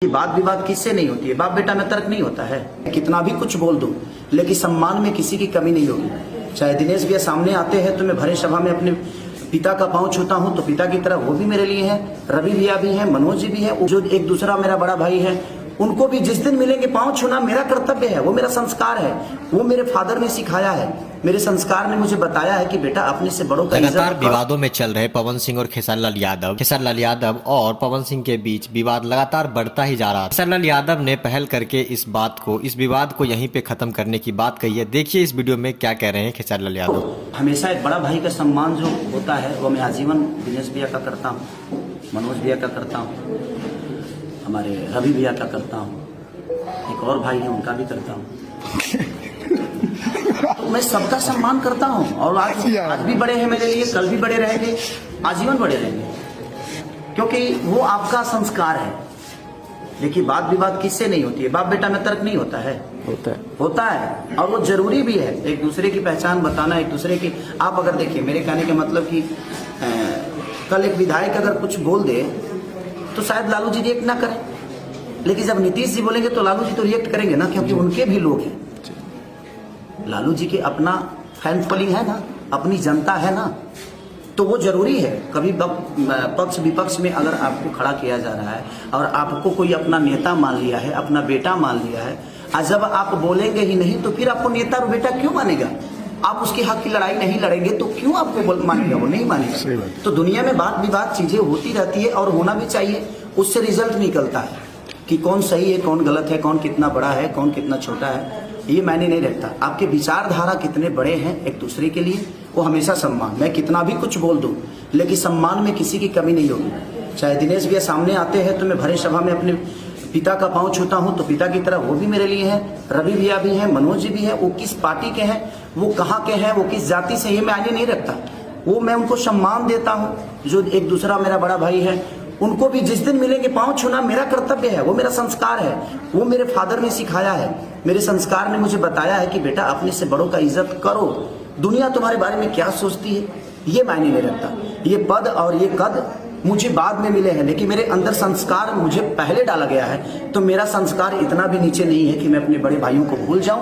बात विवाद किससे नहीं होती है, बाप बेटा में तर्क नहीं होता है। कितना भी कुछ बोल दूं लेकिन सम्मान में किसी की कमी नहीं होगी। चाहे दिनेश भैया सामने आते हैं तो मैं भरे सभा में अपने पिता का पांव छूता हूं तो पिता की तरह वो भी मेरे लिए है, रवि भैया भी है, मनोज जी भी है, जो एक दूसरा मेरा बड़ा भाई है, उनको भी जिस दिन मिलेंगे पांव छूना मेरा कर्तव्य है, वो मेरा संस्कार है, वो मेरे फादर ने सिखाया है, मेरे संस्कार ने मुझे बताया है कि बेटा अपने से बड़ों का लगातार विवादों में चल रहे पवन सिंह और खेसारीलाल यादव और पवन सिंह के बीच विवाद लगातार बढ़ता ही जा रहा है। खेसारीलाल यादव ने पहल करके इस विवाद को यहीं पे खत्म करने की बात कही है। देखिए इस वीडियो में क्या कह रहे हैं खेसारीलाल यादव। हमेशा एक बड़ा भाई का सम्मान जो होता है वो मैं आजीवन दिनेश भैया का करता हूँ, मनोज भैया का करता हूँ, हमारे रवि भैया का करता हूँ, एक और भाई है उनका भी करता हूँ। तो मैं सबका सम्मान करता हूँ और आज भी बड़े हैं मेरे लिए, कल भी बड़े रहेंगे, आजीवन बड़े रहेंगे, क्योंकि वो आपका संस्कार है। देखिए बात विवाद किससे नहीं होती है, बाप बेटा में तर्क नहीं होता है, होता है और वो जरूरी भी है। एक दूसरे की पहचान बताना, एक दूसरे की, आप अगर देखिए मेरे कहने के मतलब कि कल एक विधायक अगर कुछ बोल दे तो शायद लालू जी रिएक्ट ना करें, लेकिन जब नीतीश जी बोलेंगे तो लालू जी तो रिएक्ट करेंगे ना, क्योंकि उनके भी लोग हैं। लालू जी के अपना फैन फॉलोइंग है ना, अपनी जनता है ना, तो वो जरूरी है। कभी पक्ष विपक्ष में अगर आपको खड़ा किया जा रहा है और आपको कोई अपना नेता मान लिया है, अपना बेटा मान लिया है, और जब आप बोलेंगे ही नहीं तो फिर आपको नेता और बेटा क्यों मानेगा? आप उसके हक की लड़ाई नहीं लड़ेंगे तो क्यों आपको मानेगा? वो नहीं मानेगा। तो दुनिया में बात विवाद चीजें होती रहती है और होना भी चाहिए, उससे रिजल्ट निकलता है कि कौन सही है, कौन गलत है, कौन कितना बड़ा है, कौन कितना छोटा है, ये मायने नहीं रखता। आपके विचारधारा कितने बड़े हैं एक दूसरे के लिए, वो हमेशा सम्मान। मैं कितना भी कुछ बोल दूं लेकिन सम्मान में किसी की कमी नहीं होगी। चाहे दिनेश भैया सामने आते हैं तो मैं भरे सभा में अपने पिता का पांव छूता हूं तो पिता की तरह वो भी मेरे लिए है, रवि भैया भी है, मनोज जी भी है, वो किस पार्टी के हैं, वो कहाँ के हैं, वो किस जाति से, ये मायने नहीं रखता। वो मैं उनको सम्मान देता हूँ। जो एक दूसरा मेरा बड़ा भाई है, उनको भी जिस दिन मिलेंगे पांव छूना मेरा कर्तव्य है, वो मेरा संस्कार है, वो मेरे फादर ने सिखाया है, मेरे संस्कार ने मुझे बताया है कि बेटा अपने से बड़ों का इज्जत करो। दुनिया तुम्हारे बारे में क्या सोचती है ये मायने नहीं रखता। ये पद और ये कद मुझे बाद में मिले हैं, लेकिन मेरे अंदर संस्कार मुझे पहले डाला गया है, तो मेरा संस्कार इतना भी नीचे नहीं है कि मैं अपने बड़े भाइयों को भूल जाऊं